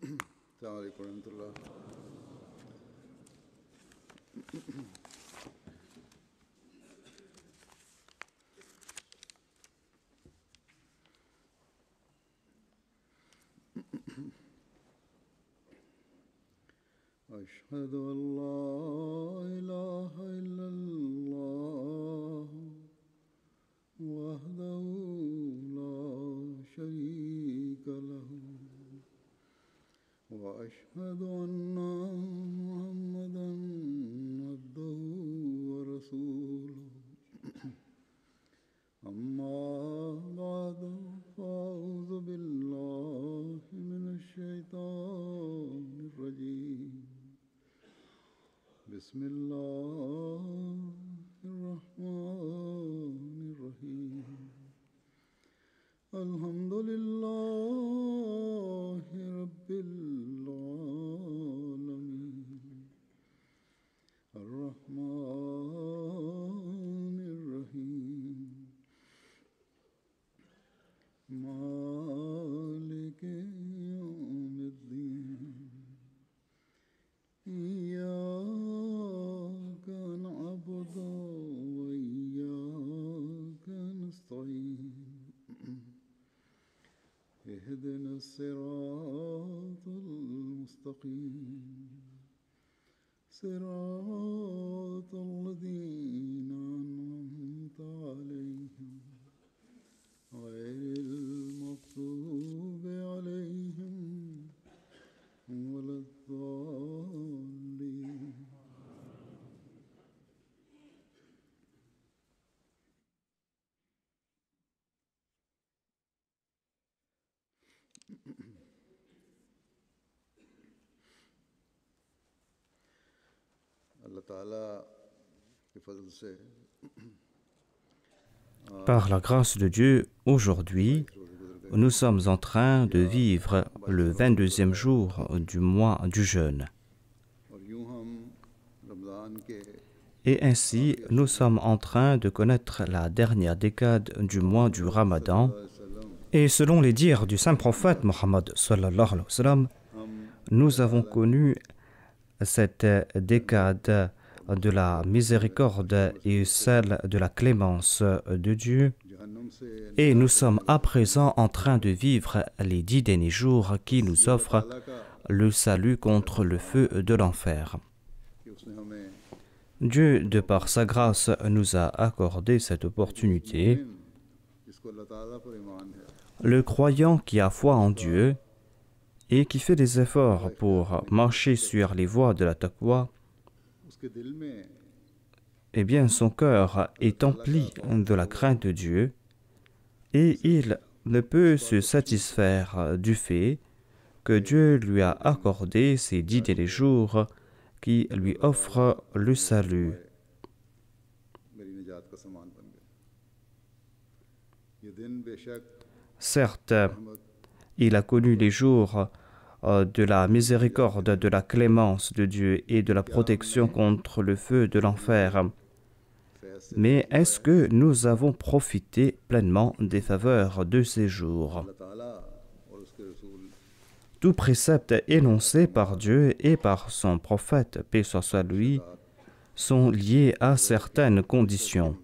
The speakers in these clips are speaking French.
السلام عليكم ورحمة الله. أشهد أن لا إله إلا الله وحده لا شريك له وأشهد أن محمدا عبده ورسوله أما بعد فأعوذ بالله من الشيطان الرجيم بسم الله الرحمن الرحيم الحمد لله رب العالمين الرحمن الرحيم مالك يوم الدين إياك نعبد وإياك نستعين اهدنا الصراط المستقيم صراط الذين أنعمت عليهم غير المغضوب عليهم ولا الضالين. Par la grâce de Dieu, aujourd'hui, nous sommes en train de vivre le 22e jour du mois du jeûne. Et ainsi, nous sommes en train de connaître la dernière décade du mois du Ramadan. Et selon les dires du saint prophète Mohammed sallallahu alayhi wa sallam, nous avons connu cette décade de la miséricorde et celle de la clémence de Dieu. Et nous sommes à présent en train de vivre les 10 derniers jours qui nous offrent le salut contre le feu de l'enfer. Dieu, de par sa grâce, nous a accordé cette opportunité. Le croyant qui a foi en Dieu et qui fait des efforts pour marcher sur les voies de la taqwa, eh bien son cœur est empli de la crainte de Dieu et il ne peut se satisfaire du fait que Dieu lui a accordé ces 10 derniers jours qui lui offrent le salut. Certes, il a connu les jours de la miséricorde, de la clémence de Dieu et de la protection contre le feu de l'enfer. Mais est-ce que nous avons profité pleinement des faveurs de ces jours? Tout précepte énoncé par Dieu et par son prophète, paix soit lui, sont liés à certaines conditions.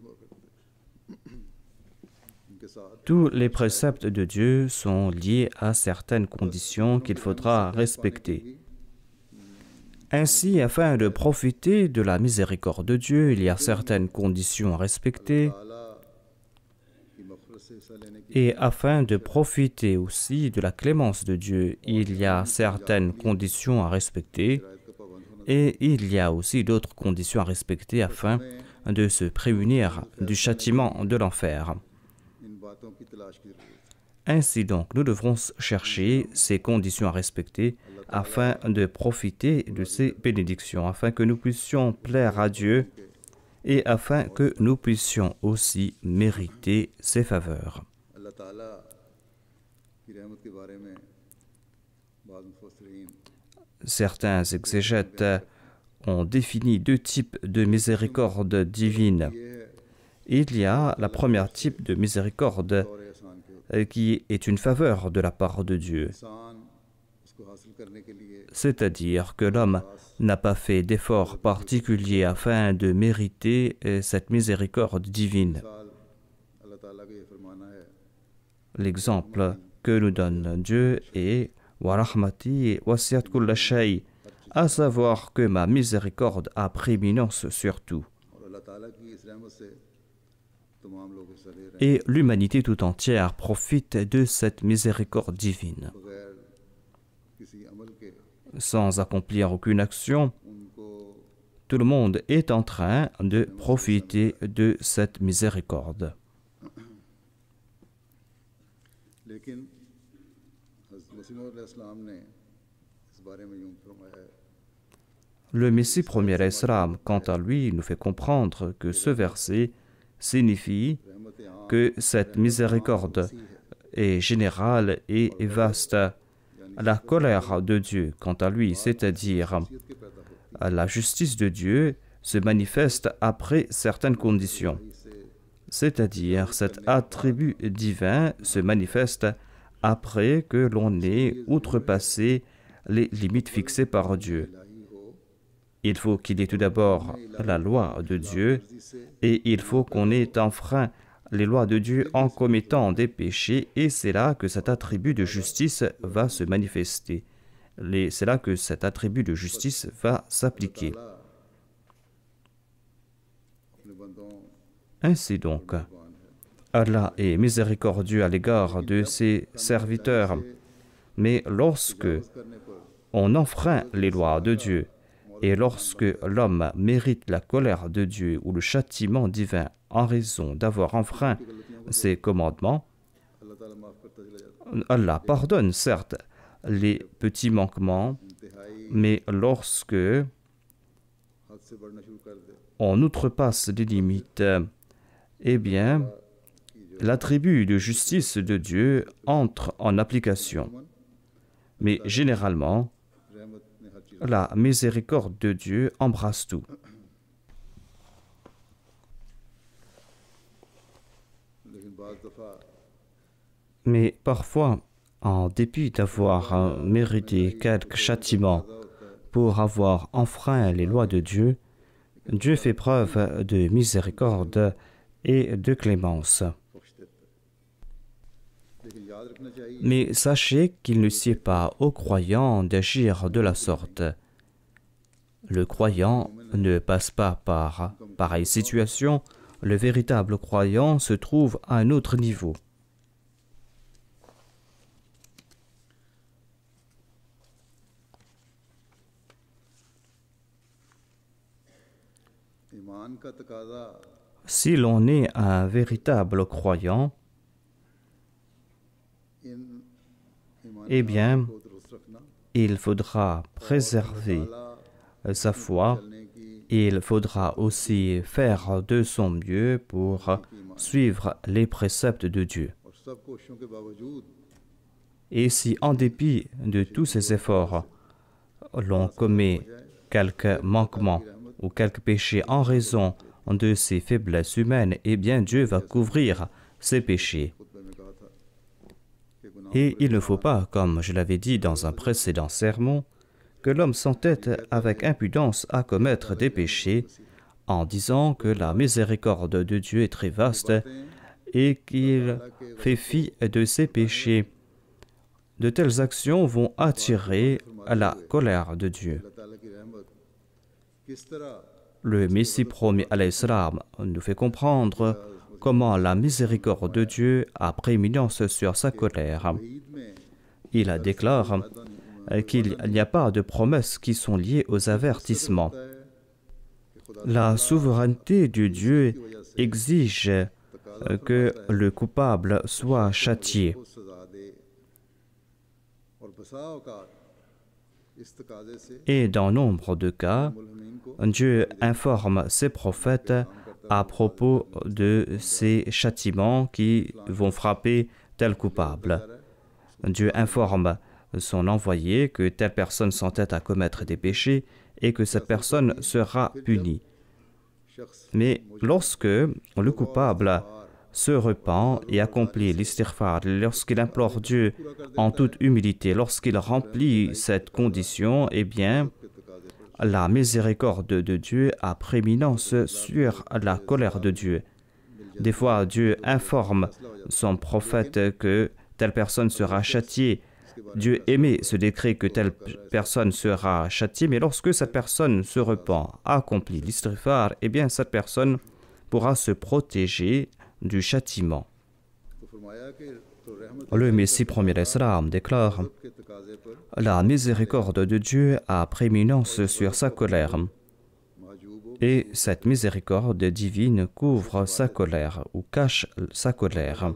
Tous les préceptes de Dieu sont liés à certaines conditions qu'il faudra respecter. Ainsi, afin de profiter de la miséricorde de Dieu, il y a certaines conditions à respecter. Et afin de profiter aussi de la clémence de Dieu, il y a certaines conditions à respecter. Et il y a aussi d'autres conditions à respecter afin de se prémunir du châtiment de l'enfer. Ainsi donc, nous devrons chercher ces conditions à respecter afin de profiter de ces bénédictions, afin que nous puissions plaire à Dieu et afin que nous puissions aussi mériter ses faveurs. Certains exégètes ont défini 2 types de miséricorde divine. Il y a la première type de miséricorde qui est une faveur de la part de Dieu. C'est-à-dire que l'homme n'a pas fait d'effort particulier afin de mériter cette miséricorde divine. L'exemple que nous donne Dieu est wa rahmati wasi'at kulla shay, à savoir que ma miséricorde a prééminence sur tout. Et l'humanité tout entière profite de cette miséricorde divine. Sans accomplir aucune action, tout le monde est en train de profiter de cette miséricorde. Le Messie premier alayhi salam, quant à lui, nous fait comprendre que ce verset signifie que cette miséricorde est générale et vaste. La colère de Dieu, quant à lui, c'est-à-dire la justice de Dieu, se manifeste après certaines conditions. C'est-à-dire cet attribut divin se manifeste après que l'on ait outrepassé les limites fixées par Dieu. Il faut qu'il y ait tout d'abord la loi de Dieu et il faut qu'on ait enfreint les lois de Dieu en commettant des péchés, et c'est là que cet attribut de justice va se manifester. C'est là que cet attribut de justice va s'appliquer. Ainsi donc, Allah est miséricordieux à l'égard de ses serviteurs, mais lorsque on enfreint les lois de Dieu, et lorsque l'homme mérite la colère de Dieu ou le châtiment divin en raison d'avoir enfreint ses commandements, Allah pardonne certes les petits manquements, mais lorsque on outrepasse les limites, eh bien, l'attribut de justice de Dieu entre en application. Mais généralement, la miséricorde de Dieu embrasse tout. Mais parfois, en dépit d'avoir mérité quelques châtiments pour avoir enfreint les lois de Dieu, Dieu fait preuve de miséricorde et de clémence. Mais sachez qu'il ne sied pas aux croyants d'agir de la sorte. Le croyant ne passe pas par pareille situation. Le véritable croyant se trouve à un autre niveau. Si l'on est un véritable croyant, eh bien, il faudra préserver sa foi, il faudra aussi faire de son mieux pour suivre les préceptes de Dieu. Et si, en dépit de tous ces efforts, l'on commet quelques manquements ou quelques péchés en raison de ses faiblesses humaines, eh bien Dieu va couvrir ces péchés. Et il ne faut pas, comme je l'avais dit dans un précédent sermon, que l'homme s'entête avec impudence à commettre des péchés en disant que la miséricorde de Dieu est très vaste et qu'il fait fi de ses péchés. De telles actions vont attirer la colère de Dieu. Le Messie premier alayhi salam nous fait comprendre comment la miséricorde de Dieu a prééminence sur sa colère. Il déclare qu'il n'y a pas de promesses qui sont liées aux avertissements. La souveraineté de Dieu exige que le coupable soit châtié. Et dans nombre de cas, Dieu informe ses prophètes à propos de ces châtiments qui vont frapper tel coupable. Dieu informe son envoyé que telle personne s'entête à commettre des péchés et que cette personne sera punie. Mais lorsque le coupable se repent et accomplit l'istighfar, lorsqu'il implore Dieu en toute humilité, lorsqu'il remplit cette condition, eh bien, la miséricorde de Dieu a prééminence sur la colère de Dieu. Des fois, Dieu informe son prophète que telle personne sera châtiée. Dieu émet ce décret que telle personne sera châtiée, mais lorsque cette personne se repent, accomplit l'istighfar, eh bien, cette personne pourra se protéger du châtiment. Le Messie premier Islam déclare: la miséricorde de Dieu a prééminence sur sa colère, et cette miséricorde divine couvre sa colère ou cache sa colère.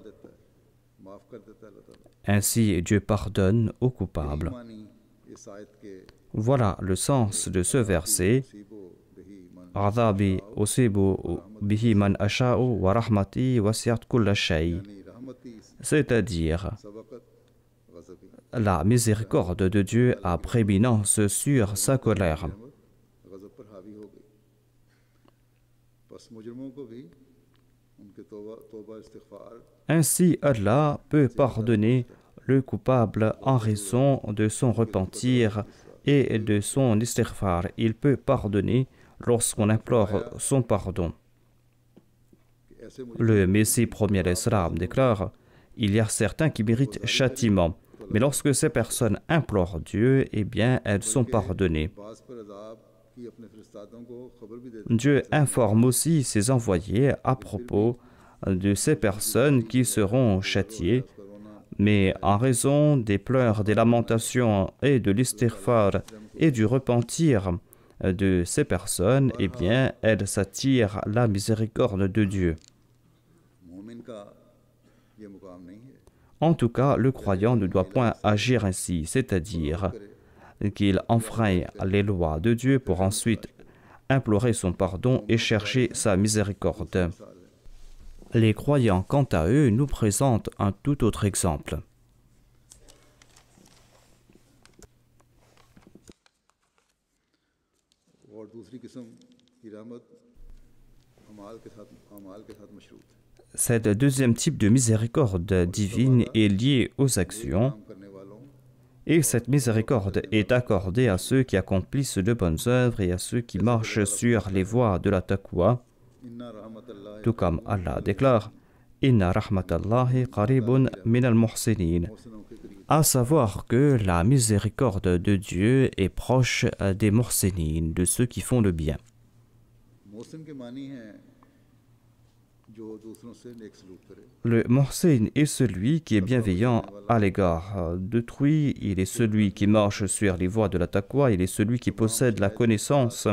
Ainsi, Dieu pardonne aux coupables. Voilà le sens de ce verset. Adabi usibu bihi man asha'u wa rahmati wasi'at kulla shay. C'est-à-dire, la miséricorde de Dieu a prééminence sur sa colère. Ainsi, Allah peut pardonner le coupable en raison de son repentir et de son istighfar. Il peut pardonner lorsqu'on implore son pardon. Le Messie premier Islam déclare: il y a certains qui méritent châtiment, mais lorsque ces personnes implorent Dieu, eh bien, elles sont pardonnées. Dieu informe aussi ses envoyés à propos de ces personnes qui seront châtiées, mais en raison des pleurs, des lamentations et de l'istighfar et du repentir de ces personnes, eh bien, elles s'attirent la miséricorde de Dieu. En tout cas, le croyant ne doit point agir ainsi, c'est-à-dire qu'il enfreint les lois de Dieu pour ensuite implorer son pardon et chercher sa miséricorde. Les croyants, quant à eux, nous présentent un tout autre exemple. Cette deuxième type de miséricorde divine est liée aux actions, et cette miséricorde est accordée à ceux qui accomplissent de bonnes œuvres et à ceux qui marchent sur les voies de la taqwa, tout comme Allah déclare: Inna rahmatallahi qaribun min al-muhsinin, à savoir que la miséricorde de Dieu est proche des muhsinin, de ceux qui font le bien. Le muhsin est celui qui est bienveillant à l'égard d'autrui, il est celui qui marche sur les voies de la taqwa, il est celui qui possède la connaissance,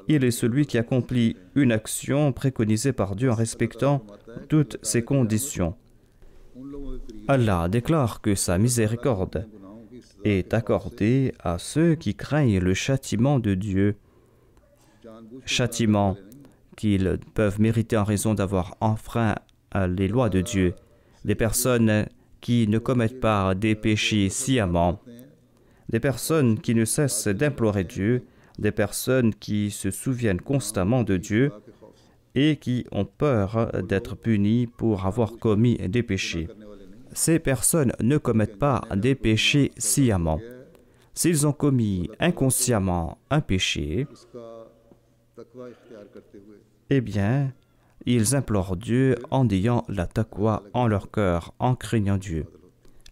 il est celui qui accomplit une action préconisée par Dieu en respectant toutes ses conditions. Allah déclare que sa miséricorde est accordée à ceux qui craignent le châtiment de Dieu, châtiment qu'ils peuvent mériter en raison d'avoir enfreint les lois de Dieu, des personnes qui ne commettent pas des péchés sciemment, des personnes qui ne cessent d'implorer Dieu, des personnes qui se souviennent constamment de Dieu et qui ont peur d'être punies pour avoir commis des péchés. Ces personnes ne commettent pas des péchés sciemment. S'ils ont commis inconsciemment un péché, eh bien, ils implorent Dieu en ayant la taqwa en leur cœur, en craignant Dieu.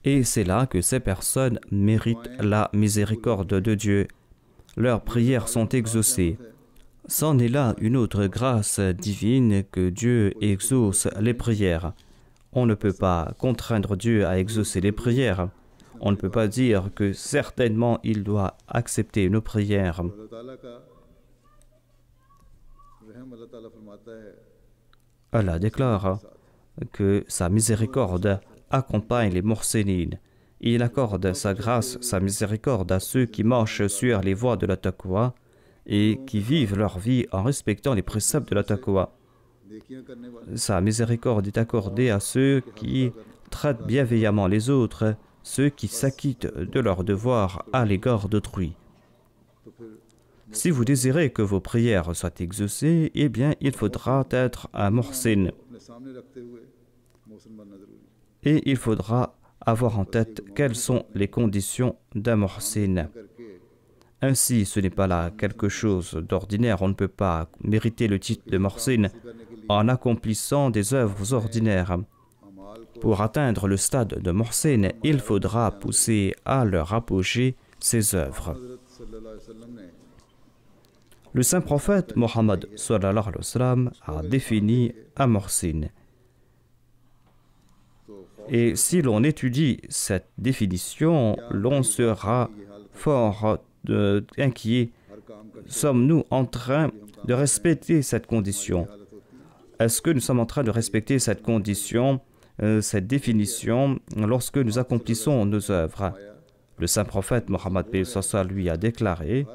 Et c'est là que ces personnes méritent la miséricorde de Dieu. Leurs prières sont exaucées. C'en est là une autre grâce divine que Dieu exauce les prières. On ne peut pas contraindre Dieu à exaucer les prières. On ne peut pas dire que certainement il doit accepter nos prières. Allah déclare que sa miséricorde accompagne les muhsinin. Il accorde sa grâce, sa miséricorde à ceux qui marchent sur les voies de la taqwa et qui vivent leur vie en respectant les préceptes de la taqwa. Sa miséricorde est accordée à ceux qui traitent bienveillamment les autres, ceux qui s'acquittent de leurs devoirs à l'égard d'autrui. Si vous désirez que vos prières soient exaucées, eh bien, il faudra être un muhsin. Et il faudra avoir en tête quelles sont les conditions d'un muhsin. Ainsi, ce n'est pas là quelque chose d'ordinaire. On ne peut pas mériter le titre de muhsin en accomplissant des œuvres ordinaires. Pour atteindre le stade de muhsin, il faudra pousser à leur apogée ces œuvres. Le saint prophète Mohammed sallallahu alayhi wa sallam a défini un muhsin. Et si l'on étudie cette définition, l'on sera fort inquiet. Sommes-nous en train de respecter cette condition? Est-ce que nous sommes en train de respecter cette condition, cette définition, lorsque nous accomplissons nos œuvres? Le saint prophète Mohammed lui a déclaré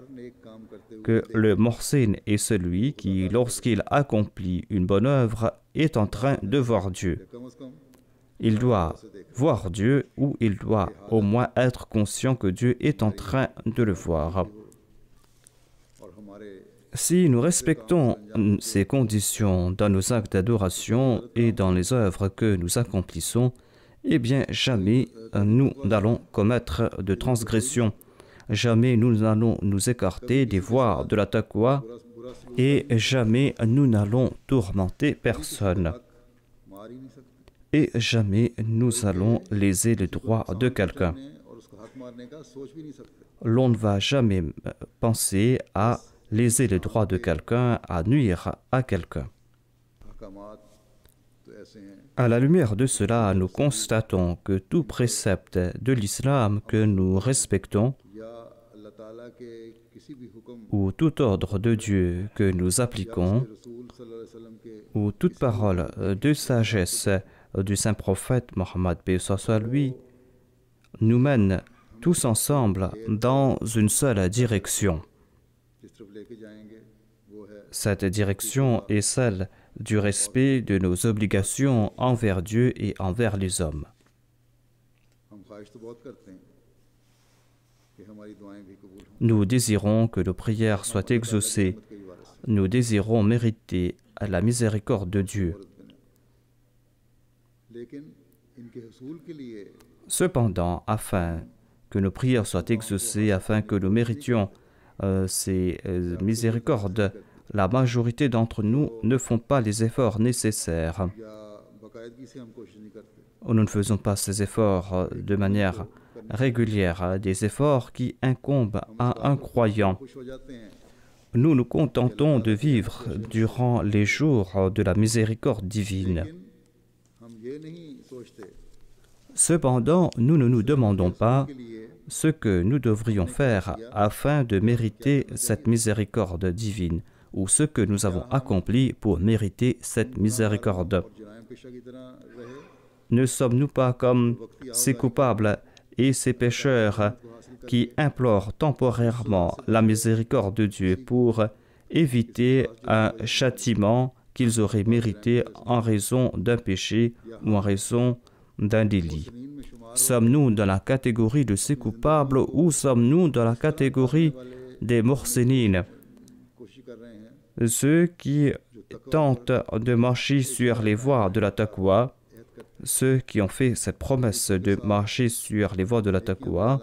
que le muhsin est celui qui, lorsqu'il accomplit une bonne œuvre, est en train de voir Dieu. Il doit voir Dieu ou il doit au moins être conscient que Dieu est en train de le voir. Si nous respectons ces conditions dans nos actes d'adoration et dans les œuvres que nous accomplissons, eh bien jamais nous n'allons commettre de transgression. Jamais nous n'allons nous écarter des voies de la taqwa et jamais nous n'allons tourmenter personne. Et jamais nous allons léser les droits de quelqu'un. L'on ne va jamais penser à léser les droits de quelqu'un, à nuire à quelqu'un. À la lumière de cela, nous constatons que tout précepte de l'islam que nous respectons ou tout ordre de Dieu que nous appliquons ou toute parole de sagesse du saint prophète Mohammed lui nous mène tous ensemble dans une seule direction. Cette direction est celle du respect de nos obligations envers Dieu et envers les hommes. Nous désirons que nos prières soient exaucées. Nous désirons mériter la miséricorde de Dieu. Cependant, afin que nos prières soient exaucées, afin que nous méritions ces miséricordes, la majorité d'entre nous ne font pas les efforts nécessaires. Nous ne faisons pas ces efforts de manière régulière, des efforts qui incombent à un croyant. Nous nous contentons de vivre durant les jours de la miséricorde divine. Cependant, nous ne nous demandons pas ce que nous devrions faire afin de mériter cette miséricorde divine ou ce que nous avons accompli pour mériter cette miséricorde. Ne sommes-nous pas comme ces coupables et ces pécheurs qui implorent temporairement la miséricorde de Dieu pour éviter un châtiment qu'ils auraient mérité en raison d'un péché ou en raison d'un délit? Sommes-nous dans la catégorie de ces coupables ou sommes-nous dans la catégorie des muhsinines, ceux qui tentent de marcher sur les voies de la taqwa, ceux qui ont fait cette promesse de marcher sur les voies de la taqwa,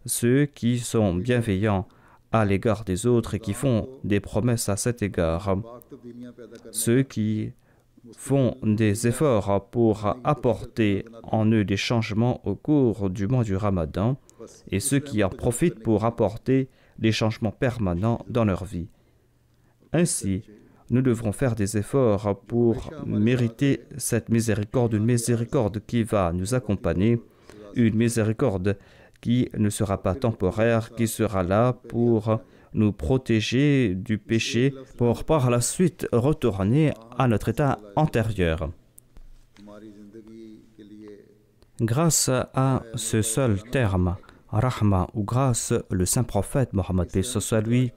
ceux qui sont bienveillants à l'égard des autres et qui font des promesses à cet égard, ceux qui font des efforts pour apporter en eux des changements au cours du mois du Ramadan et ceux qui en profitent pour apporter des changements permanents dans leur vie. Ainsi, nous devrons faire des efforts pour mériter cette miséricorde, une miséricorde qui va nous accompagner, une miséricorde qui ne sera pas temporaire, qui sera là pour nous protéger du péché, pour par la suite retourner à notre état antérieur. Grâce à ce seul terme, Rahma ou grâce, le saint prophète Mohammed lui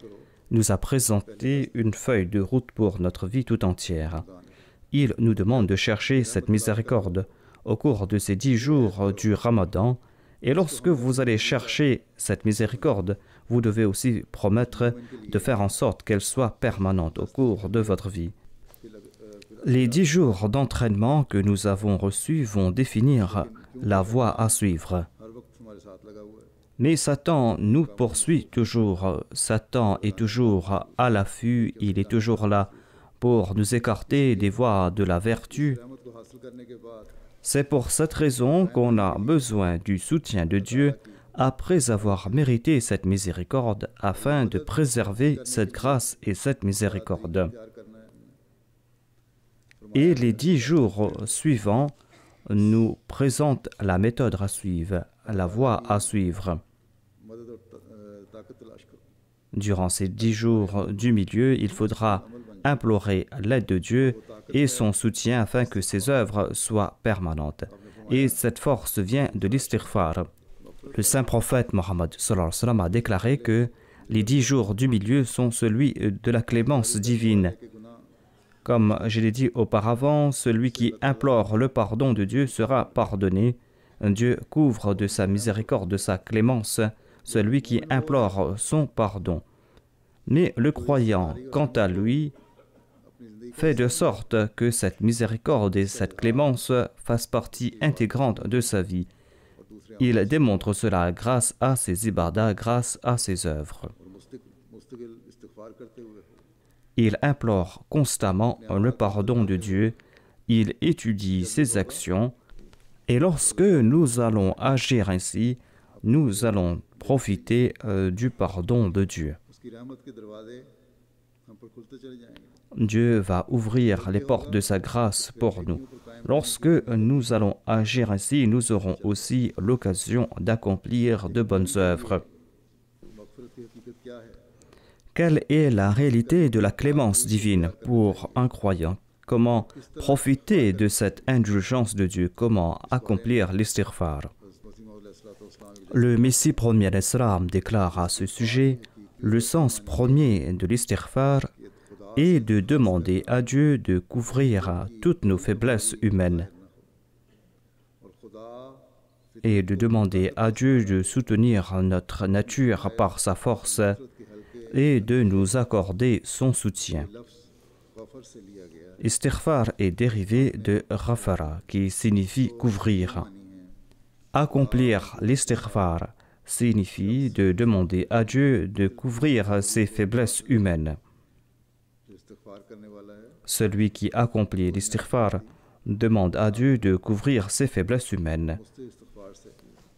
nous a présenté une feuille de route pour notre vie tout entière. Il nous demande de chercher cette miséricorde au cours de ces 10 jours du Ramadan. Et lorsque vous allez chercher cette miséricorde, vous devez aussi promettre de faire en sorte qu'elle soit permanente au cours de votre vie. Les 10 jours d'entraînement que nous avons reçus vont définir la voie à suivre. हर वक्त हमारे साथ लगा हुआ है। Mais Satan nous poursuit toujours. Satan est toujours à l'affût, il est toujours là pour nous écarter des voies de la vertu. रहमत को हासिल करने के बाद C'est pour cette raison qu'on a besoin du soutien de Dieu après avoir mérité cette miséricorde afin de préserver cette grâce et cette miséricorde. प्यार करना है हमने। Et les 10 jours suivants nous présentent la méthode à suivre, la voie à suivre. मदद और ताकत तलाश करो। Durant ces 10 jours du milieu, il faudra implorer l'aide de Dieu et son soutien afin que ses œuvres soient permanentes. Et cette force vient de l'istighfar. Le saint prophète Mohammed sallallahu alayhi wa sallam a déclaré que les 10 jours du milieu sont celui de la clémence divine. के गुनाह Comme je l'ai dit auparavant, celui qui implore le pardon de Dieu sera pardonné. Dieu couvre de sa miséricorde, de sa clémence, celui qui implore son pardon. Mais le croyant, quant à lui, अपनी जिंदगी fait de sorte que cette miséricorde et cette clémence fassent partie intégrante de sa vie. Il démontre cela grâce à ses ibadas, grâce à ses œuvres. और मुस्तकिल इस्तिग़फ़ार करते हुए Il implore constamment le pardon de Dieu, il étudie ses actions, et lorsque nous allons agir ainsi, nous allons profiter du pardon de Dieu. उसकी रहमत के दरवाजे हम पर खुलते चले जाएंगे। Dieu va ouvrir les portes de sa grâce pour nous. Lorsque nous allons agir ainsi, nous aurons aussi l'occasion d'accomplir de bonnes œuvres. मग़फ़िरत की हकीकत क्या है? Quelle est la réalité de la clémence divine pour un croyant? Comment profiter de cette indulgence de Dieu? Comment accomplir l'istighfar? हज़रत मसीह मौद अलैहिस्सलाम की Le Messie premier alayhi salam déclare à ce sujet: le sens premier de l'istighfar est de demander à Dieu de couvrir toutes nos faiblesses humaines और खुदा et de demander à Dieu de soutenir notre nature par sa force et de nous accorder son soutien. लफ्ज़ गफ़र से लिया गया है। Istighfar est dérivé de ghafara qui signifie couvrir. Accomplir l'istighfar signifie de demander à Dieu de couvrir ses faiblesses humaines. जो इस्तिग़फ़ार करने वाला है Celui qui accomplit l'istighfar demande à Dieu de couvrir ses faiblesses humaines. मुस्तिग़ इस्तिग़फ़ार से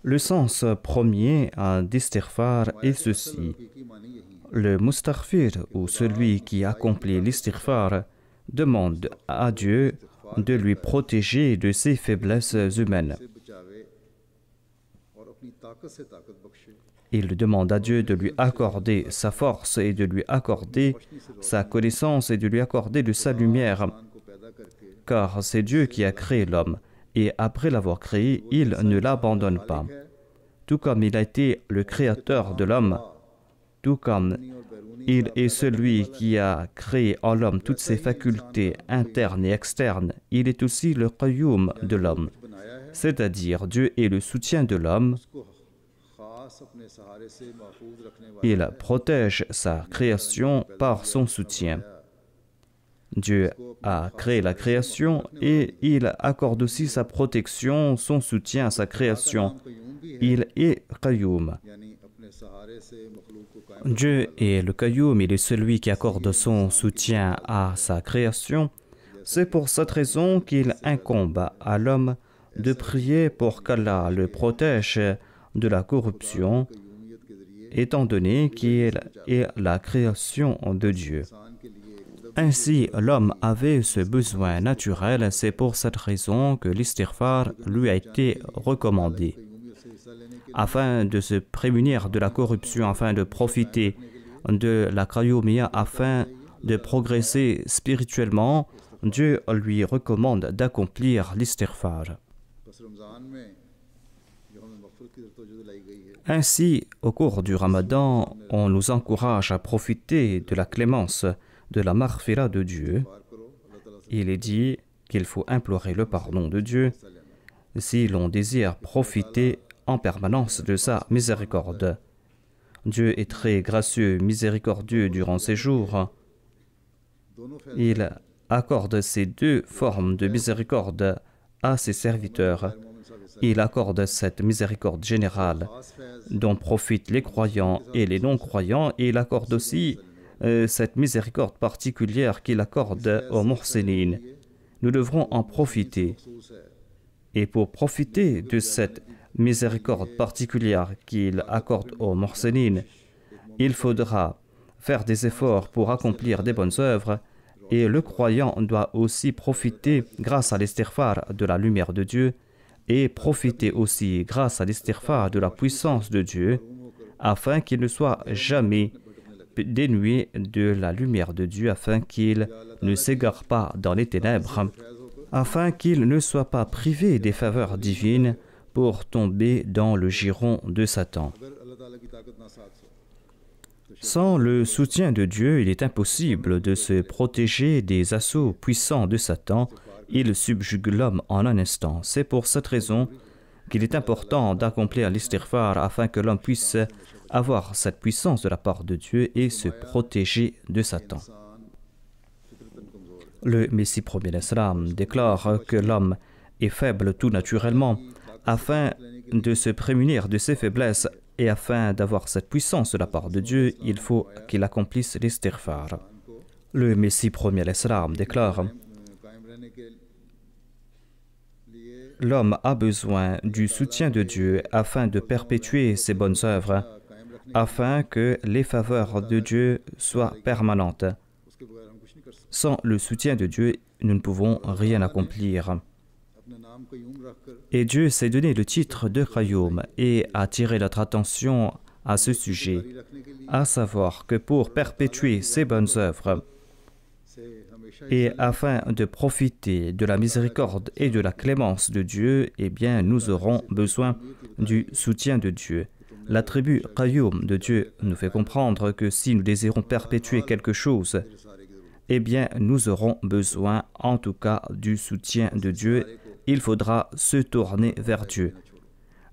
Le sens premier d'istighfar est ceci. हकीकी मानी यही है। Le mustaghfir, ou celui qui accomplit l'istighfar, demande à Dieu de lui protéger de ses faiblesses humaines. से बचावे और अपनी ताकत से ताकत बख्शे। Il demande à Dieu de lui accorder sa force et de lui accorder sa connaissance et de lui accorder de sa lumière, इंसान को पैदा करके car c'est Dieu qui a créé l'homme, et après l'avoir créé, il ne l'abandonne pas. Tout comme il a été le créateur de l'homme, tout comme il est celui qui a créé en l'homme toutes ses facultés internes et externes, il est aussi le qayyum de l'homme, बनाया है c'est-à-dire Dieu est le soutien de l'homme. उसको ख़ास अपने सहारे से महफूज रखने वाला Il protège sa création par son soutien. Dieu a créé la création et il accorde aussi sa protection, son soutien à sa création. Qayyum भी है, Il est Qayyum. यानी अपने सहारे से मखलूक को कायम Dieu est le Qayyum, il est celui qui accorde son soutien à sa création. C'est pour cette raison qu'il incombe à l'homme de prier pour qu'Allah le protège de la corruption, क़य्यूमियत के ज़रिए étant donné qu'il est la création de Dieu. इंसान के लिए एक Ainsi, l'homme avait ce besoin naturel, c'est pour cette raison que l'istighfar lui a été recommandé. क़य्यूमियत से हिस्सा लेने के Afin de se prémunir de la corruption, afin de profiter de la qayyumiyya, afin de progresser spirituellement, Dieu lui recommande d'accomplir l'istighfar. बस रमज़ान में जो हमें मग़फ़िरत की तवज्जो दिलाई गई है Ainsi, au cours du Ramadan, on nous encourage à profiter de la clémence, de la maghfira de Dieu. पार करो अल्लाह ताला से Il est dit qu'il faut implorer le pardon de Dieu हिस्सा लेना। si l'on désire profiter en permanence de sa miséricorde. Dieu est très gracieux, miséricordieux durant ses jours. दोनों फैसले Il accorde ces deux formes de miséricorde à ses serviteurs. Il accorde cette miséricorde générale dont profitent les croyants et les non-croyants, et il accorde aussi cette miséricorde particulière qu'il accorde aux muhsinin. Nous devrons en profiter. Et pour profiter de cette miséricorde particulière qu'il accorde aux muhsinin, il faudra faire des efforts pour accomplir des bonnes œuvres, et le croyant doit aussi profiter grâce à l'istighfar de la lumière de Dieu et profiter aussi grâce à l'istighfar de la puissance de Dieu afin qu'il ne soit jamais dénué de la lumière de Dieu, afin qu'il ne s'égare pas dans les ténèbres, afin qu'il ne soit pas privé des faveurs divines pour tomber dans le giron de Satan. Sans le soutien de Dieu, il est impossible de se protéger des assauts puissants de Satan. Il subjugue l'homme en un instant. C'est pour cette raison qu'il est important d'accomplir l'istighfar afin que l'homme puisse avoir cette puissance de la part de Dieu et se protéger de Satan. Le Messie premier d'Islam déclare que l'homme est faible tout naturellement. Afin de se prémunir de ses faiblesses et afin d'avoir cette puissance de la part de Dieu, il faut qu'il accomplisse l'istighfar. Le Messie premier d'Islam déclare: l'homme a besoin du soutien de Dieu afin de perpétuer ses bonnes œuvres, afin que les faveurs de Dieu soient permanentes. Sans le soutien de Dieu, nous ne pouvons rien accomplir. Et Dieu s'est donné le titre de Qayyum et a attiré notre attention à ce sujet, à savoir que pour perpétuer ces bonnes œuvres et afin de profiter de la miséricorde et de la clémence de Dieu, eh bien, nous aurons besoin du soutien de Dieu. L'attribut Qayyum de Dieu nous fait comprendre que si nous désirons perpétuer quelque chose, eh bien, nous aurons besoin, en tout cas, du soutien de Dieu. Il faudra se tourner vers Dieu.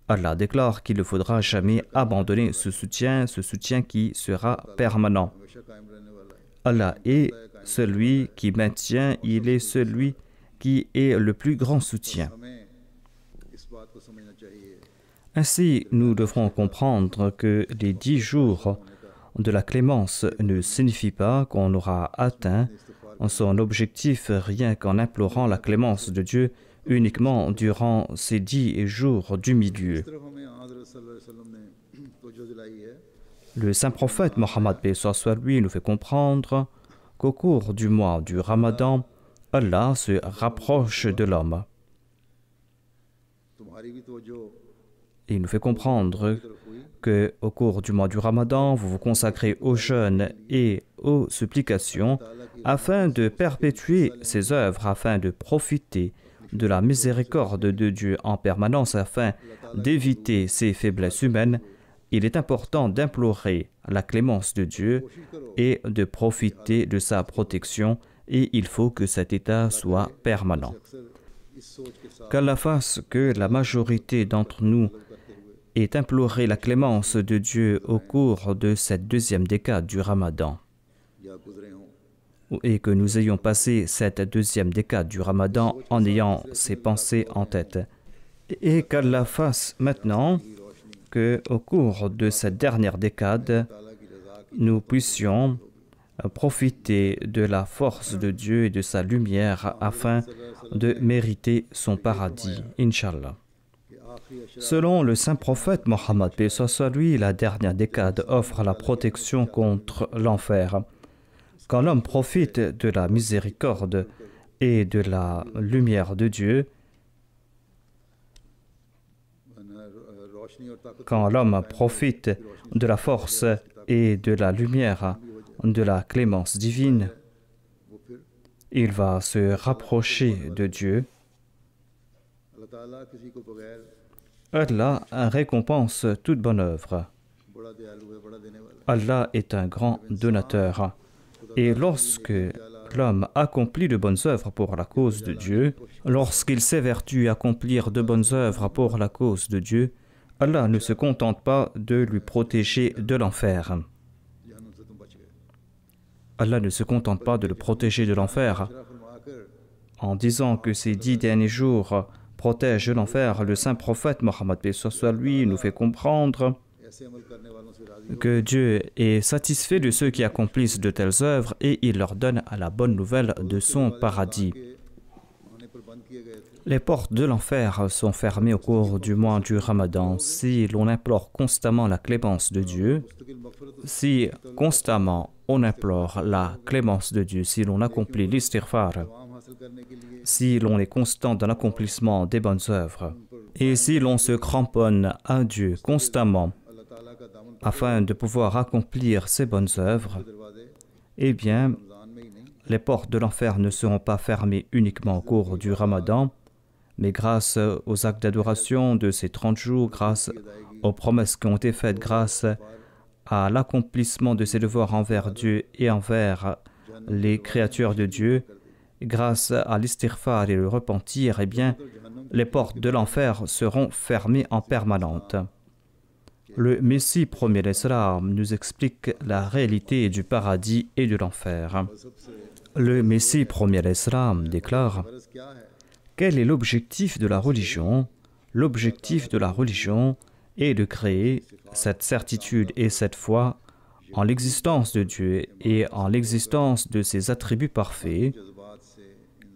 Allah déclare qu'il ne faudra jamais abandonner ce soutien qui sera permanent. Allah est celui qui maintient, il est celui qui est le plus grand soutien. Ainsi, nous devrons comprendre que les 10 jours de la clémence ne signifient pas qu'on aura atteint son objectif rien qu'en implorant la clémence de Dieu uniquement durant ces 10 jours du milieu. Le saint prophète Mohammed paix soit lui nous fait comprendre qu'au cours du mois du Ramadan, Allah se rapproche de l'homme. Il nous fait comprendre qu'au cours du mois du Ramadan, vous vous consacrez aux jeûnes et aux supplications afin de perpétuer ces œuvres, afin de profiter de la miséricorde de Dieu en permanence, afin d'éviter ces faiblesses humaines. Il est important d'implorer la clémence de Dieu et de profiter de sa protection, et il faut que cet état soit permanent. Qu'Allah fasse que la majorité d'entre nous ait imploré la clémence de Dieu au cours de cette deuxième décade du Ramadan, et que nous ayons passé cette deuxième décade du Ramadan en ayant ces pensées en tête. Et qu'Allah fasse maintenant qu'au cours de cette dernière décade, nous puissions profiter de la force de Dieu et de sa lumière afin de mériter son paradis, Inch'Allah. Selon le saint prophète Mohammed paix soit lui, la dernière décade offre la protection contre l'enfer. Quand l'homme profite de la miséricorde et de la lumière de Dieu, quand l'homme profite de la force et de la lumière de la clémence divine, il va se rapprocher de Dieu. Allah récompense toute bonne œuvre. Allah est un grand donateur. Et lorsque l'homme accomplit de bonnes œuvres pour la cause de Dieu, lorsqu'il s'évertue à accomplir de bonnes œuvres pour la cause de Dieu, Allah ne se contente pas de lui protéger de l'enfer. Allah ne se contente pas de le protéger de l'enfer, en disant que ces 10 derniers jours protègent l'enfer, le saint prophète Mohammed soit lui nous fait comprendre que Dieu est satisfait de ceux qui accomplissent de telles œuvres et il leur donne la bonne nouvelle de son paradis. Les portes de l'enfer sont fermées au cours du mois du Ramadan. Si l'on implore constamment la clémence de Dieu, si constamment on implore la clémence de Dieu, si l'on accomplit l'istighfar, si l'on est constant dans l'accomplissement des bonnes œuvres, et si l'on se cramponne à Dieu constamment afin de pouvoir accomplir ces bonnes œuvres, eh bien, les portes de l'enfer ne seront pas fermées uniquement au cours du Ramadan, mais grâce aux actes d'adoration de ces 30 jours, grâce aux promesses qui ont été faites, grâce à l'accomplissement de ses devoirs envers Dieu et envers les créatures de Dieu, grâce à l'istighfar et le repentir, eh bien, les portes de l'enfer seront fermées en permanente. Le Messie premier l'Islam nous explique la réalité du paradis et de l'enfer. Le Messie premier l'Islam déclare: quel est l'objectif de la religion? L'objectif de la religion est de créer cette certitude et cette foi en l'existence de Dieu et en l'existence de ses attributs parfaits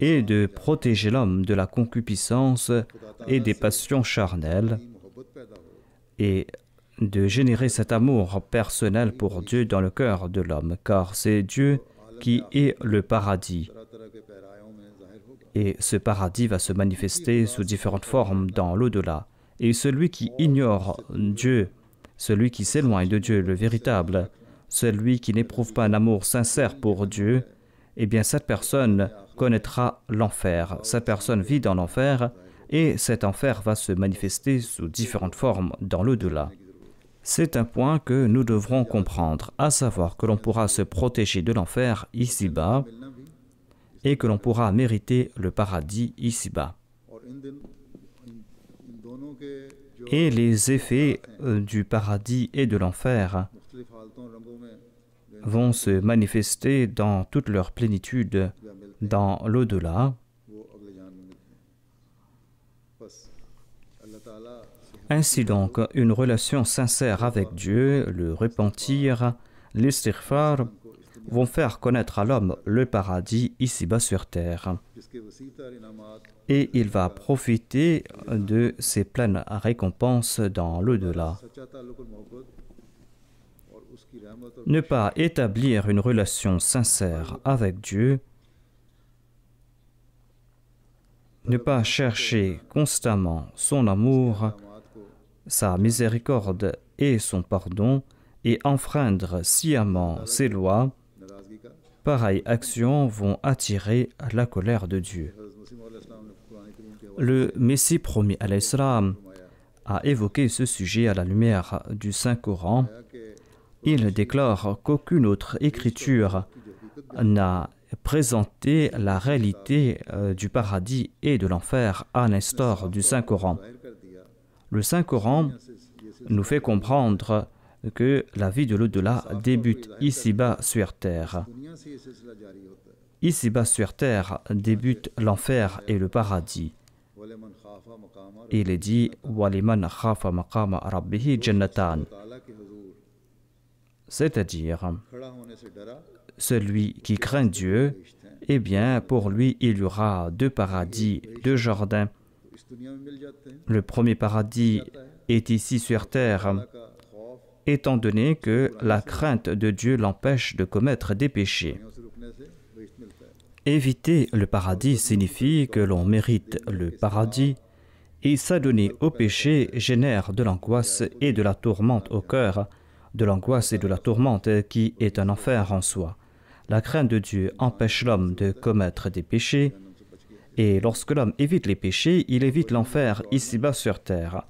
et de protéger l'homme de la concupiscence et des passions charnelles et de générer cet amour personnel pour Dieu dans le cœur de l'homme, car c'est Dieu qui est le paradis. Et ce paradis va se manifester sous différentes formes dans l'au-delà. Et celui qui ignore Dieu, celui qui s'éloigne de Dieu, le véritable, celui qui n'éprouve pas un amour sincère pour Dieu, eh bien cette personne connaîtra l'enfer. Cette personne vit dans l'enfer et cet enfer va se manifester sous différentes formes dans l'au-delà. C'est un point que nous devrons comprendre, à savoir que l'on pourra se protéger de l'enfer ici-bas et que l'on pourra mériter le paradis ici-bas. Et les effets du paradis et de l'enfer vont se manifester dans toute leur plénitude dans l'au-delà. Ainsi donc, une relation sincère avec Dieu, le repentir, l'istighfar, vont faire connaître à l'homme le paradis ici-bas sur terre. Et il va profiter de ses pleines récompenses dans l'au-delà. Ne pas établir une relation sincère avec Dieu, ne pas chercher constamment son amour, sa miséricorde et son pardon, et enfreindre sciemment ses lois, pareilles actions vont attirer la colère de Dieu. Le Messie promis à l'Islam a évoqué ce sujet à la lumière du Saint-Coran. Il déclare qu'aucune autre écriture n'a présenté la réalité du paradis et de l'enfer à l'instar du Saint-Coran. Le Saint-Coran nous fait comprendre que la vie de l'au-delà débute ici-bas sur terre. Ici-bas sur terre débute l'enfer et le paradis. Il est dit « Waliman khafa maqama rabbihi jannatan » c'est-à-dire celui qui craint Dieu, eh bien pour lui il y aura 2 paradis, 2 jardins. Le premier paradis est ici sur terre, étant donné que la crainte de Dieu l'empêche de commettre des péchés. Éviter le paradis signifie que l'on mérite le paradis, et s'adonner au péché génère de l'angoisse et de la tourmente au cœur, de l'angoisse et de la tourmente qui est un enfer en soi. La crainte de Dieu empêche l'homme de commettre des péchés, et lorsque l'homme évite les péchés, il évite l'enfer ici-bas sur terre.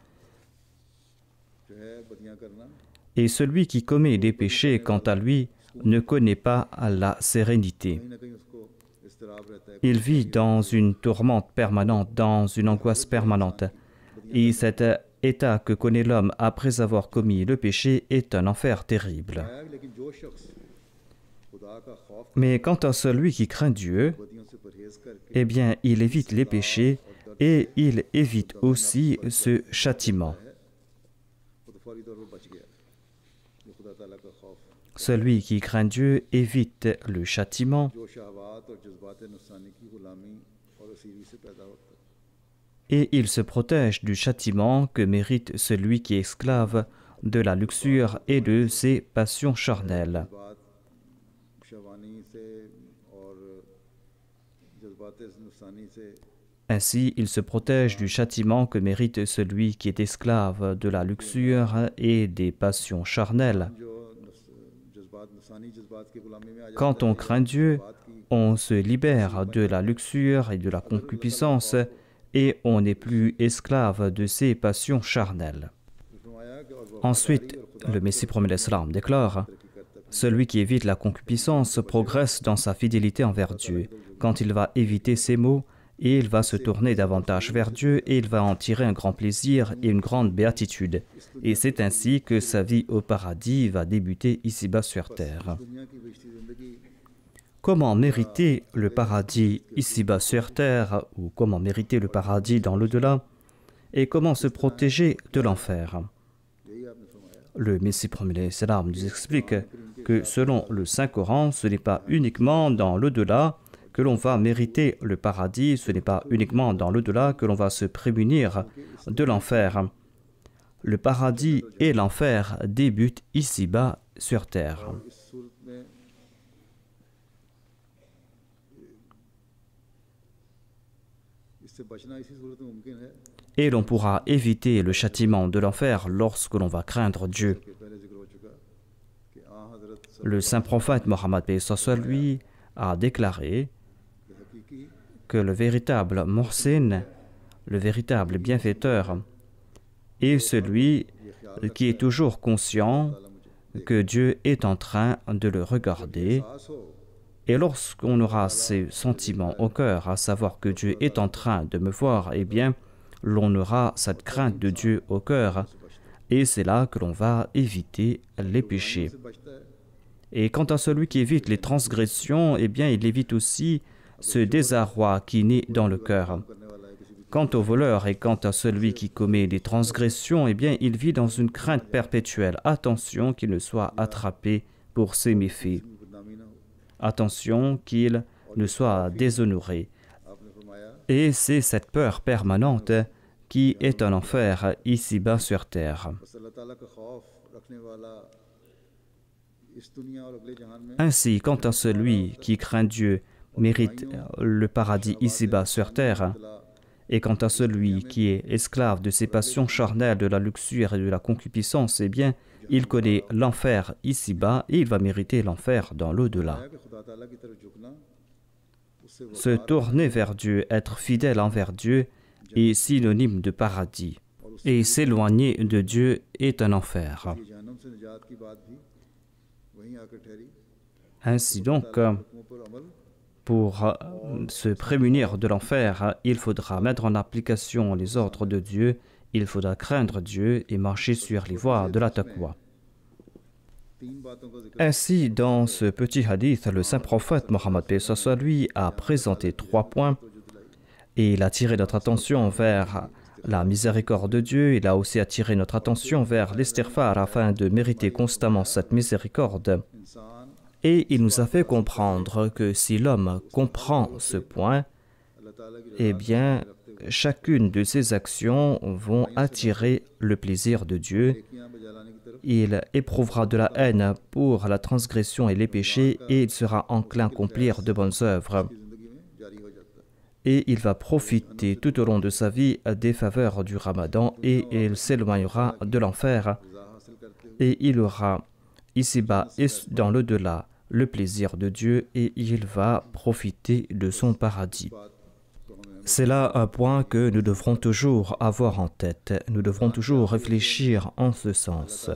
Et celui qui commet des péchés, quant à lui, ne connaît pas la sérénité. Il vit dans une tourmente permanente, dans une angoisse permanente. Et cet état que connaît l'homme après avoir commis le péché est un enfer terrible. Mais quant à celui qui craint Dieu, eh bien, il évite les péchés et il évite aussi ce châtiment. Celui qui craint Dieu évite le châtiment et il se protège du châtiment que mérite celui qui est esclave de la luxure et de ses passions charnelles. Ainsi, il se protège du châtiment que mérite celui qui est esclave de la luxure et des passions charnelles. Quand on craint Dieu, on se libère de la luxure et de la concupiscence et on n'est plus esclave de ces passions charnelles. Ensuite, le Messie promet l'Islam déclare « Celui qui évite la concupiscence progresse dans sa fidélité envers Dieu. Quand il va éviter ces maux, il va se tourner davantage vers Dieu et il va en tirer un grand plaisir et une grande béatitude. Et c'est ainsi que sa vie au paradis va débuter ici-bas sur terre. » Comment mériter le paradis ici-bas sur terre ou comment mériter le paradis dans l'au-delà et comment se protéger de l'enfer? Le Messie promet l'Islam nous explique que selon le Saint-Coran, ce n'est pas uniquement dans l'au-delà que l'on va mériter le paradis, ce n'est pas uniquement dans l'au-delà que l'on va se prémunir de l'enfer. Le paradis et l'enfer débutent ici-bas sur terre. Et l'on pourra éviter le châtiment de l'enfer lorsque l'on va craindre Dieu. Le saint prophète Mohammed lui a déclaré que le véritable Muhsin, le véritable bienfaiteur, est celui qui est toujours conscient que Dieu est en train de le regarder. Et lorsqu'on aura ces sentiments au cœur, à savoir que Dieu est en train de me voir, eh bien, l'on aura cette crainte de Dieu au cœur, et c'est là que l'on va éviter les péchés. Et quant à celui qui évite les transgressions, eh bien, il évite aussi ce désarroi qui naît dans le cœur. Quant au voleur et quant à celui qui commet des transgressions, eh bien, il vit dans une crainte perpétuelle. Attention qu'il ne soit attrapé pour ses méfaits. Attention qu'il ne soit déshonoré. Et c'est cette peur permanente qui est un enfer ici-bas sur terre. Ainsi, quant à celui qui craint Dieu, mérite le paradis ici-bas sur terre, et quant à celui qui est esclave de ses passions charnelles, de la luxure et de la concupiscence, eh bien, il connaît l'enfer ici-bas et il va mériter l'enfer dans l'au-delà. Se tourner vers Dieu, être fidèle envers Dieu est synonyme de paradis. Et s'éloigner de Dieu est un enfer. Ainsi donc, pour se prémunir de l'enfer, il faudra mettre en application les ordres de Dieu, il faudra craindre Dieu et marcher sur les voies de la taqwa. Ainsi, dans ce petit hadith, le saint prophète Mohammed lui a présenté 3 points et il a attiré notre attention vers la miséricorde de Dieu, il a aussi attiré notre attention vers l'istighfar afin de mériter constamment cette miséricorde. Et il nous a fait comprendre que si l'homme comprend ce point, eh bien, chacune de ses actions vont attirer le plaisir de Dieu. Il éprouvera de la haine pour la transgression et les péchés et il sera enclin à accomplir de bonnes œuvres. Et il va profiter tout au long de sa vie des faveurs du Ramadan et il s'éloignera de l'enfer. Et il aura ici-bas et dans l'au-delà le plaisir de Dieu et il va profiter de son paradis. C'est là un point que nous devrons toujours avoir en tête. Nous devrons toujours réfléchir en ce sens.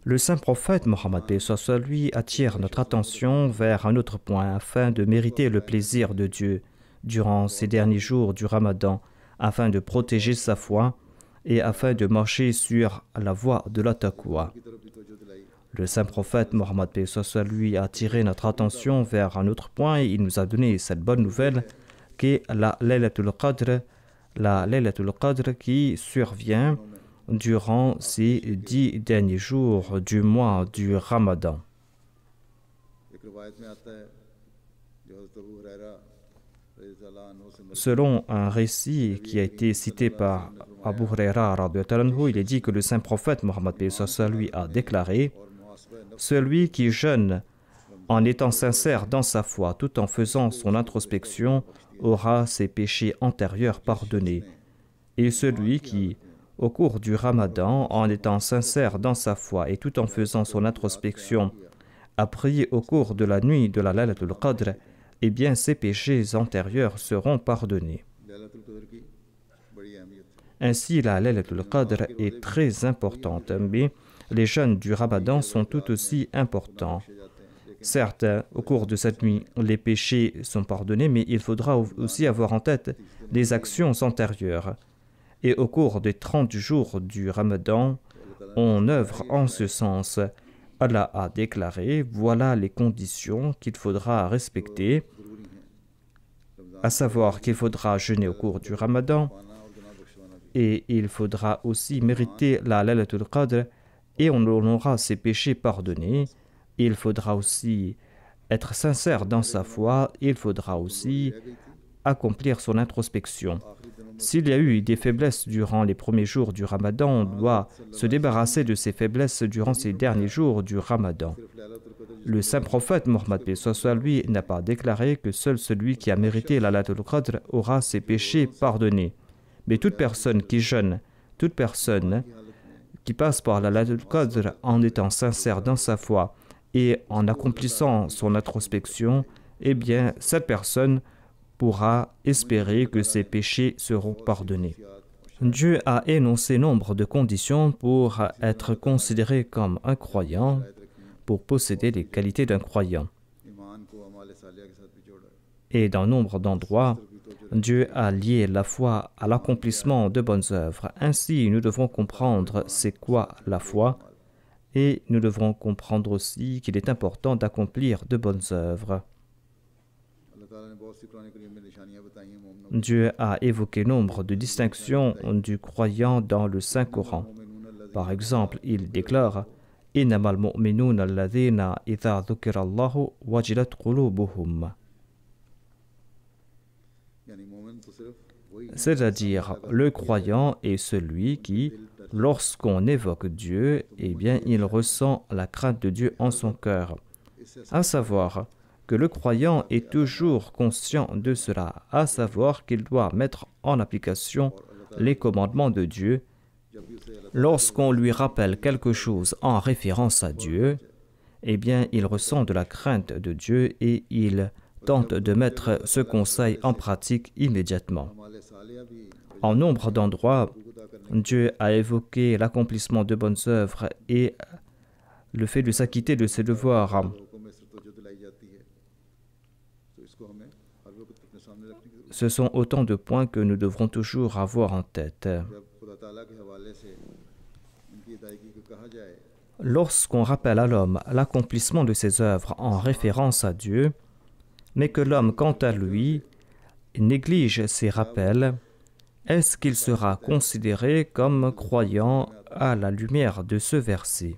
Le saint prophète Mohammed lui attire notre attention vers un autre point afin de mériter le plaisir de Dieu durant ces derniers jours du Ramadan, afin de protéger sa foi et afin de marcher sur la voie de la taqwa. Le saint prophète Mohammed lui a attiré notre attention vers un autre point et il nous a donné cette bonne nouvelle qu'est la Laylatul Qadr qui survient durant ces 10 derniers jours du mois du Ramadan. Selon un récit qui a été cité par Abu Huraira, il est dit que le saint prophète Mohammed lui a déclaré: celui qui jeûne en étant sincère dans sa foi tout en faisant son introspection aura ses péchés antérieurs pardonnés. Et celui qui, au cours du Ramadan, en étant sincère dans sa foi et tout en faisant son introspection, a prié au cours de la nuit de la Laylatul Qadr, eh bien ses péchés antérieurs seront pardonnés. Ainsi, la Laylatul Qadr est très importante, mais les jeûnes du Ramadan sont tout aussi importants. Certes, au cours de cette nuit, les péchés sont pardonnés, mais il faudra aussi avoir en tête les actions antérieures. Et au cours des 30 jours du Ramadan, on œuvre en ce sens. Allah a déclaré: voilà les conditions qu'il faudra respecter, à savoir qu'il faudra jeûner au cours du Ramadan et il faudra aussi mériter la Laylatul Qadr et on aura ses péchés pardonnés. Il faudra aussi être sincère dans sa foi, il faudra aussi accomplir son introspection. S'il y a eu des faiblesses durant les premiers jours du Ramadan, on doit se débarrasser de ces faiblesses durant ces derniers jours du Ramadan. Le saint prophète Mohammed lui n'a pas déclaré que seul celui qui a mérité la Laylatul Qadr aura ses péchés pardonnés. Mais toute personne qui jeûne, toute personne qui passe par la Laylatul Qadr en étant sincère dans sa foi et en accomplissant son introspection, eh bien cette personne pourra espérer que ses péchés seront pardonnés. Dieu a énoncé nombre de conditions pour être considéré comme un croyant, pour posséder les qualités d'un croyant. Et dans nombre d'endroits, Dieu a lié la foi à l'accomplissement de bonnes œuvres. Ainsi, nous devons comprendre c'est quoi la foi et nous devrons comprendre aussi qu'il est important d'accomplir de bonnes œuvres. Dieu a évoqué nombre de distinctions du croyant dans le Saint-Coran. Par exemple, il déclare: Innamal mu'minuna alladhina idha dhukira Allahu wajilat qulubuhum. C'est-à-dire, le croyant est celui qui, lorsqu'on évoque Dieu, eh bien, il ressent la crainte de Dieu en son cœur. À savoir que le croyant est toujours conscient de cela, à savoir qu'il doit mettre en application les commandements de Dieu. Lorsqu'on lui rappelle quelque chose en référence à Dieu, eh bien, il ressent de la crainte de Dieu et il tente de mettre ce conseil en pratique immédiatement. En nombre d'endroits, Dieu a évoqué l'accomplissement de bonnes œuvres et le fait de s'acquitter de ses devoirs. Ce sont autant de points que nous devrons toujours avoir en tête. Lorsqu'on rappelle à l'homme l'accomplissement de ses œuvres en référence à Dieu, mais que l'homme, quant à lui, néglige ces rappels, est-ce qu'il sera considéré comme croyant à la lumière de ce verset?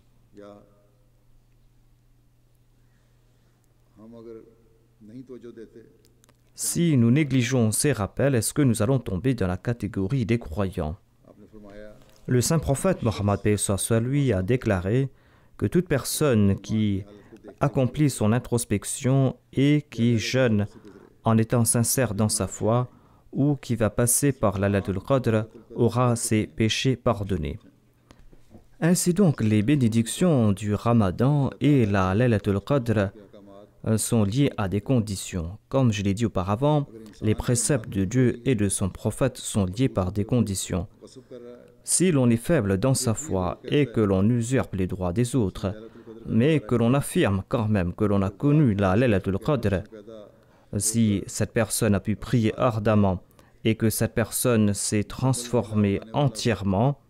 Si nous négligeons ces rappels, est-ce que nous allons tomber dans la catégorie des croyants? Le saint prophète Mohammed lui a déclaré que toute personne qui accomplit son introspection et qui jeûne en étant sincère dans sa foi ou qui va passer par la Laylatul Qadr aura ses péchés pardonnés. Ainsi donc, les bénédictions du Ramadan et la Laylatul Qadr sont liés à des conditions. Comme je l'ai dit auparavant, les préceptes de Dieu et de son prophète sont liés par des conditions. Si l'on est faible dans sa foi et que l'on usurpe les droits des autres, mais que l'on affirme quand même que l'on a connu la Laylatul Qadr, si cette personne a pu prier ardemment et que cette personne s'est transformée entièrement,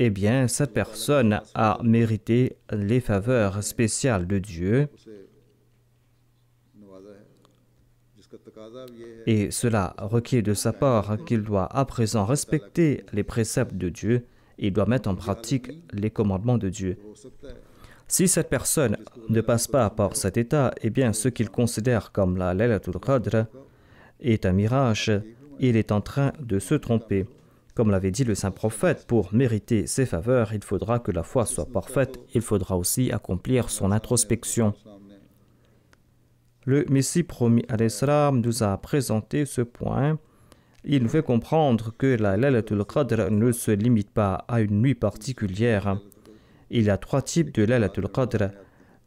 eh bien, cette personne a mérité les faveurs spéciales de Dieu. Et cela requiert de sa part qu'il doit à présent respecter les préceptes de Dieu et il doit mettre en pratique les commandements de Dieu. Si cette personne ne passe pas par cet état, eh bien, ce qu'il considère comme la Laylatul Qadr est un mirage. Il est en train de se tromper. Comme l'avait dit le saint prophète, pour mériter ses faveurs, il faudra que la foi soit parfaite. Il faudra aussi accomplir son introspection. Le Messie promis alayhi salam nous a présenté ce point. Il nous fait comprendre que la Laylatul Qadr ne se limite pas à une nuit particulière. Il y a 3 types de Laylatul Qadr.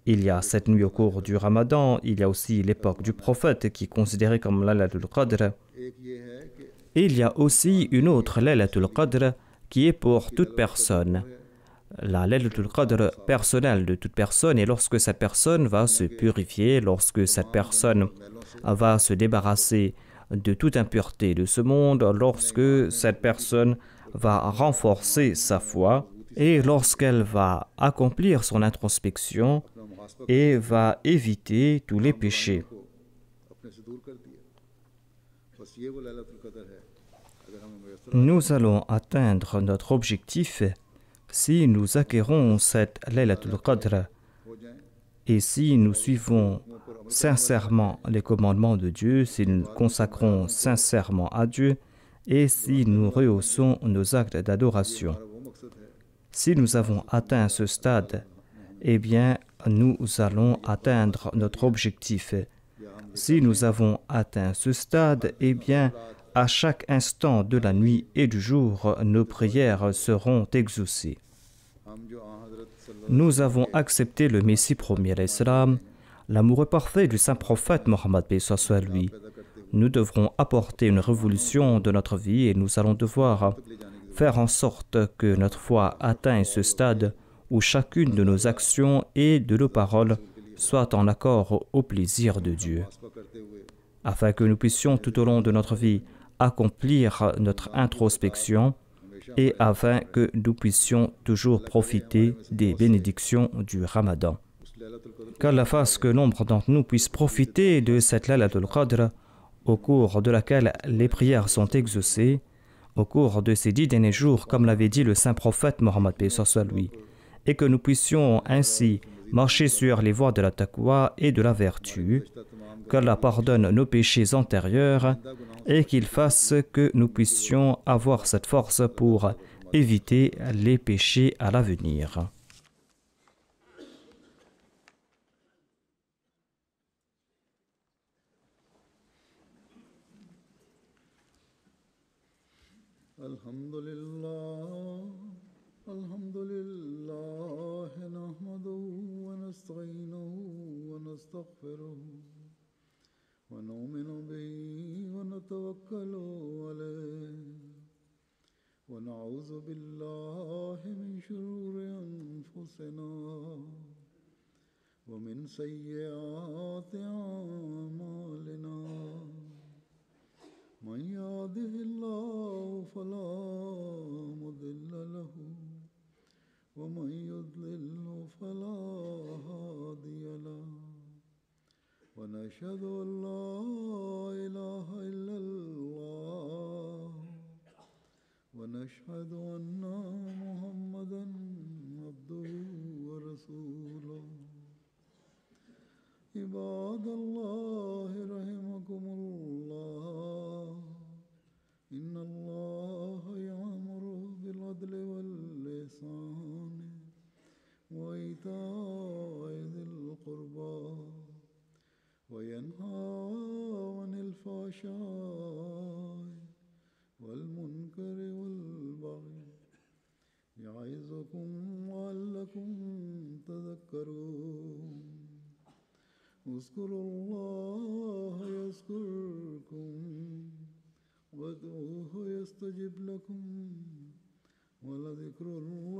Il y a cette nuit au cours du Ramadan, il y a aussi l'époque du prophète qui est considérée comme Laylatul Qadr. Et il y a aussi une autre Laylatul Qadr qui est pour toute personne. La Laylatul Qadr personnelle de toute personne est lorsque cette personne va se purifier, lorsque cette personne va se débarrasser de toute impureté de ce monde, lorsque cette personne va renforcer sa foi et lorsqu'elle va accomplir son introspection et va éviter tous les péchés. Nous allons atteindre notre objectif si nous acquérons cette Laylatul Qadr et si nous suivons sincèrement les commandements de Dieu, si nous nous consacrons sincèrement à Dieu et si nous rehaussons nos actes d'adoration. Si nous avons atteint ce stade, eh bien, nous allons atteindre notre objectif. Si nous avons atteint ce stade, eh bien, à chaque instant de la nuit et du jour, nos prières seront exaucées. Nous avons accepté le Messie promis alayhi salam, l'amoureux parfait du saint prophète Mohammed paix soit lui. Nous devrons apporter une révolution de notre vie et nous allons devoir faire en sorte que notre foi atteigne ce stade où chacune de nos actions et de nos paroles soit en accord au plaisir de Dieu, afin que nous puissions tout au long de notre vie accomplir notre introspection et afin que nous puissions toujours profiter des bénédictions du Ramadan. Qu'Allah fasse que nombre d'entre nous puissent profiter de cette Laylatul Qadr au cours de laquelle les prières sont exaucées, au cours de ces 10 derniers jours, comme l'avait dit le saint prophète Mohammed paix soit lui, et que nous puissions ainsi marcher sur les voies de la taqwa et de la vertu, qu'Allah pardonne nos péchés antérieurs et qu'il fasse que nous puissions avoir cette force pour éviter les péchés à l'avenir. Alhamdulillah, nahmaduhu wa nasta'inuhu wa nastaghfiruh. ونؤمن به ونتوكل عليه ونعوذ بالله من شرور أنفسنا ومن سيئات أعمالنا من يهده الله فلا مضل له ومن يضلل فلا هادي له ونشهد أن لا إله إلا الله ونشهد أن محمدا عبده ورسوله عباد الله رحمكم الله إن الله يأمر بالعدل والإحسان وإيتاء ذي القربى وينهى عن الفحشاء والمنكر والبغي يعظكم لعلكم تذكرون اذكروا الله يذكركم وادعوه يستجب لكم ولذكر الله